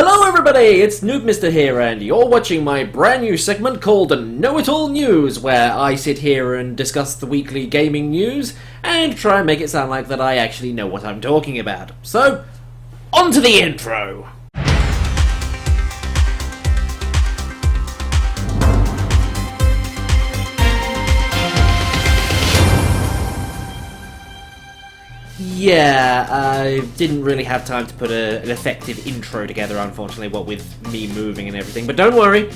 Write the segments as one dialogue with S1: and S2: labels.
S1: Hello everybody, it's NoobMr here and you're watching my brand new segment called Know-It-All News, where I sit here and discuss the weekly gaming news and try and make it sound like that I actually know what I'm talking about. So, on to the intro! Yeah, I didn't really have time to put an effective intro together, unfortunately, what with me moving and everything. But don't worry,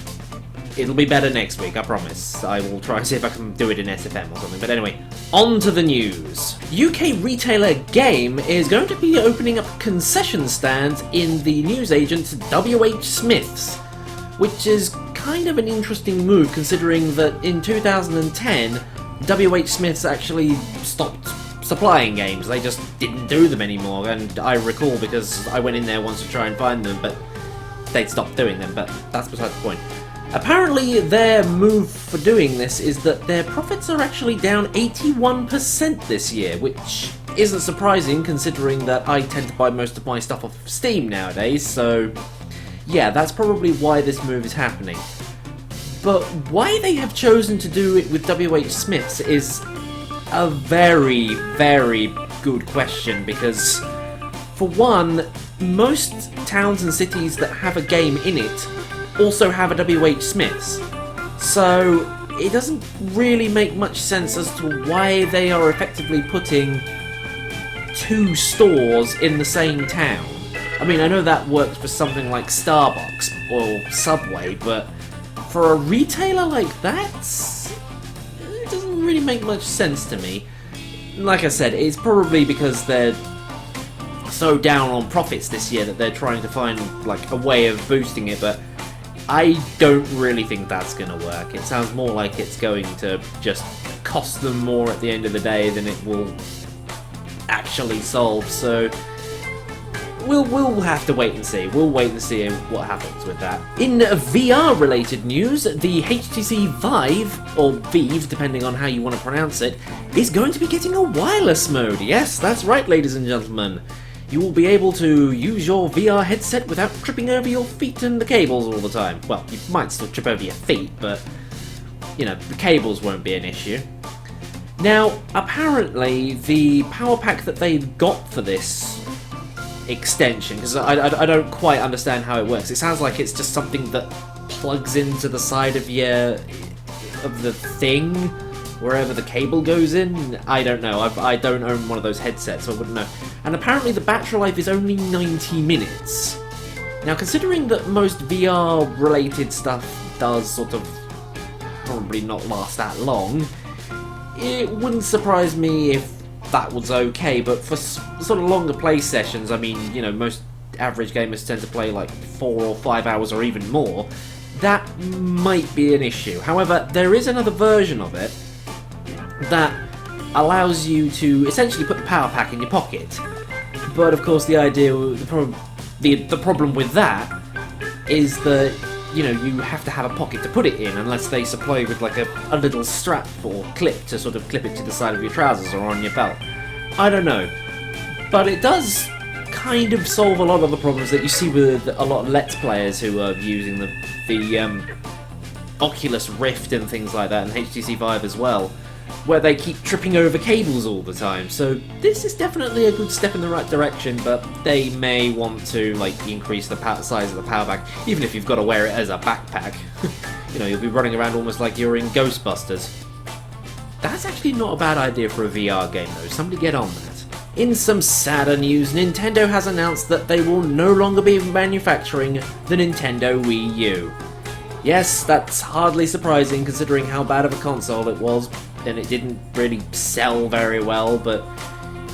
S1: it'll be better next week, I promise. I will try and see if I can do it in SFM or something. But anyway, on to the news. UK retailer Game is going to be opening up concession stands in the newsagent WHSmith's, which is kind of an interesting move considering that in 2010, WHSmith's actually stopped supplying games. They just didn't do them anymore, and I recall because I went in there once to try and find them, but they'd stopped doing them, but that's beside the point. Apparently their move for doing this is that their profits are actually down 81% this year, which isn't surprising considering that I tend to buy most of my stuff off Steam nowadays, so yeah, that's probably why this move is happening. But why they have chosen to do it with WHSmith's is a very, very good question, because for one, most towns and cities that have a game in it also have a WHSmith's, so it doesn't really make much sense as to why they are effectively putting two stores in the same town. I mean, I know that works for something like Starbucks or Subway, but for a retailer like that, it doesn't really make much sense to me. Like I said, it's probably because they're so down on profits this year that they're trying to find like a way of boosting it, but I don't really think that's going to work. It sounds more like it's going to just cost them more at the end of the day than it will actually solve, so We'll have to wait and see. We'll wait and see what happens with that. In VR-related news, the HTC Vive, or Vive, depending on how you want to pronounce it, is going to be getting a wireless mode. Yes, that's right, ladies and gentlemen. You will be able to use your VR headset without tripping over your feet and the cables all the time. Well, you might still trip over your feet, but, you know, the cables won't be an issue. Now, apparently, the power pack that they've got for this extension, because I don't quite understand how it works. It sounds like it's just something that plugs into the side of the thing, wherever the cable goes in. I don't know. I don't own one of those headsets, so I wouldn't know. And apparently the battery life is only 90 minutes. Now, considering that most VR-related stuff does sort of probably not last that long, it wouldn't surprise me if that was okay, but for sort of longer play sessions, I mean, you know, most average gamers tend to play like 4 or 5 hours or even more, that might be an issue. However, there is another version of it that allows you to essentially put the power pack in your pocket, but of course the problem with that is that, you know, you have to have a pocket to put it in unless they supply you with like a little strap or clip to sort of clip it to the side of your trousers or on your belt. I don't know. But it does kind of solve a lot of the problems that you see with a lot of Let's Players who are using the Oculus Rift and things like that, and HTC Vive as well, where they keep tripping over cables all the time. So this is definitely a good step in the right direction, but they may want to like increase the size of the power pack, even if you've got to wear it as a backpack. You know, you'll be running around almost like you're in Ghostbusters. That's actually not a bad idea for a VR game though, somebody get on that. In some sadder news, Nintendo has announced that they will no longer be manufacturing the Nintendo Wii U. Yes, that's hardly surprising considering how bad of a console it was, and it didn't really sell very well, but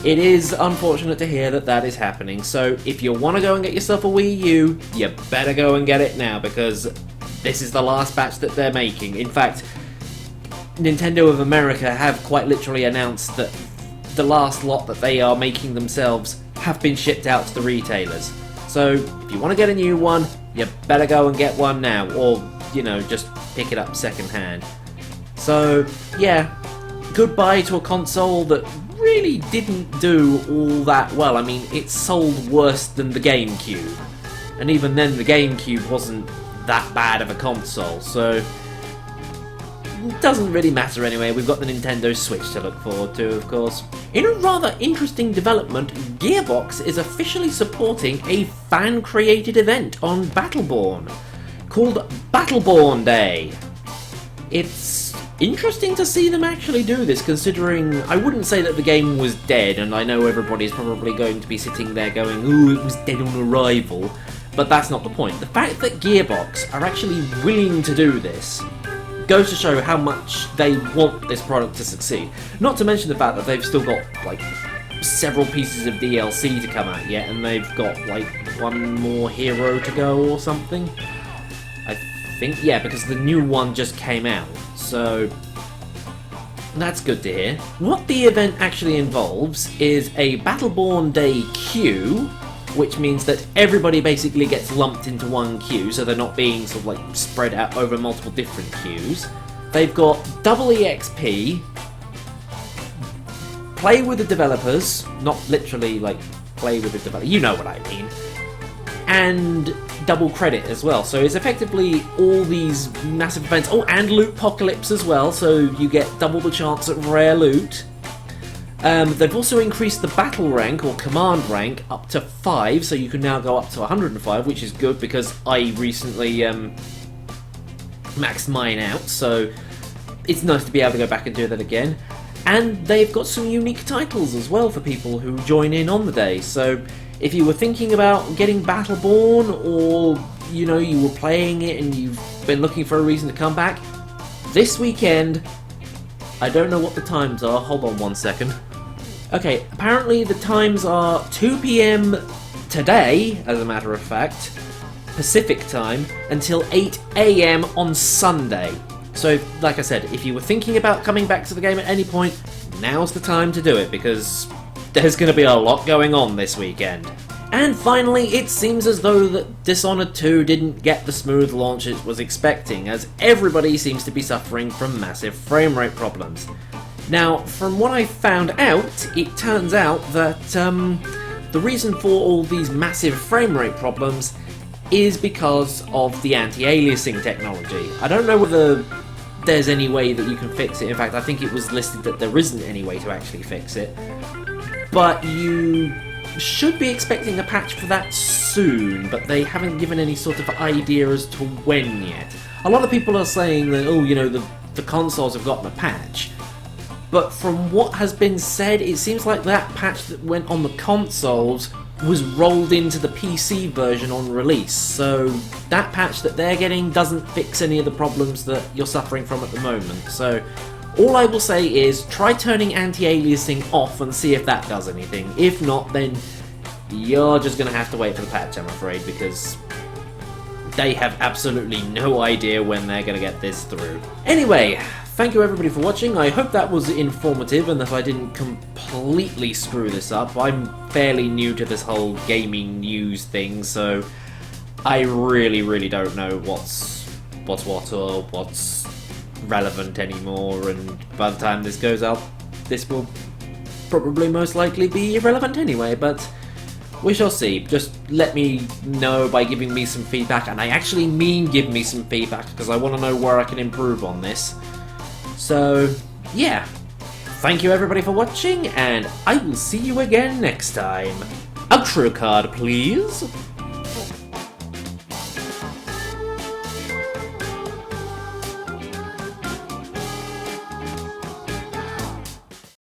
S1: it is unfortunate to hear that that is happening. So if you want to go and get yourself a Wii U, you better go and get it now, because this is the last batch that they're making. In fact, Nintendo of America have quite literally announced that the last lot that they are making themselves have been shipped out to the retailers. So if you want to get a new one, you better go and get one now, or, you know, just pick it up secondhand. So, yeah, goodbye to a console that really didn't do all that well. I mean, it sold worse than the GameCube. and even then the GameCube wasn't that bad of a console, so it doesn't really matter anyway. We've got the Nintendo Switch to look forward to, of course. In a rather interesting development, Gearbox is officially supporting a fan-created event on Battleborn called Battleborn Day. It's interesting to see them actually do this, considering I wouldn't say that the game was dead, and I know everybody's probably going to be sitting there going, ooh, it was dead on arrival, but that's not the point. The fact that Gearbox are actually willing to do this goes to show how much they want this product to succeed. Not to mention the fact that they've still got, like, several pieces of DLC to come out yet, and they've got, like, one more hero to go or something. I think, yeah, because the new one just came out, so that's good to hear. What the event actually involves is a Battleborn Day queue, which means that everybody basically gets lumped into one queue, so they're not being sort of like spread out over multiple different queues. They've got double EXP, play with the developers, not literally like play with the developers, you know what I mean, and double credit as well. So it's effectively all these massive events. Oh, and Loot Apocalypse as well, so you get double the chance at rare loot. They've also increased the battle rank, or command rank, up to 5, so you can now go up to 105, which is good because I recently maxed mine out, so it's nice to be able to go back and do that again. And they've got some unique titles as well for people who join in on the day, so if you were thinking about getting Battleborn, or, you know, you were playing it and you've been looking for a reason to come back, this weekend, I don't know what the times are, hold on one second. Okay, apparently the times are 2 PM today, as a matter of fact, Pacific time, until 8 AM on Sunday. So, like I said, if you were thinking about coming back to the game at any point, now's the time to do it, because there's going to be a lot going on this weekend. And finally, it seems as though that Dishonored 2 didn't get the smooth launch it was expecting, as everybody seems to be suffering from massive frame rate problems. Now, from what I found out, it turns out that the reason for all these massive frame rate problems is because of the anti-aliasing technology. I don't know whether there's any way that you can fix it. In fact, I think it was listed that there isn't any way to actually fix it. But you should be expecting a patch for that soon, but they haven't given any sort of idea as to when yet. A lot of people are saying that, oh, you know, the consoles have gotten a patch. But from what has been said, it seems like that patch that went on the consoles was rolled into the PC version on release. So that patch that they're getting doesn't fix any of the problems that you're suffering from at the moment. So all I will say is try turning anti-aliasing off and see if that does anything. If not, then you're just going to have to wait for the patch, I'm afraid, because they have absolutely no idea when they're going to get this through. Anyway, thank you everybody for watching. I hope that was informative and that I didn't completely screw this up. I'm fairly new to this whole gaming news thing, so I really don't know what's what or what's relevant anymore, and by the time this goes out, this will probably most likely be irrelevant anyway, but we shall see. Just let me know by giving me some feedback, and I actually mean give me some feedback, because I want to know where I can improve on this. So, yeah. Thank you everybody for watching, and I will see you again next time. Outro card, please.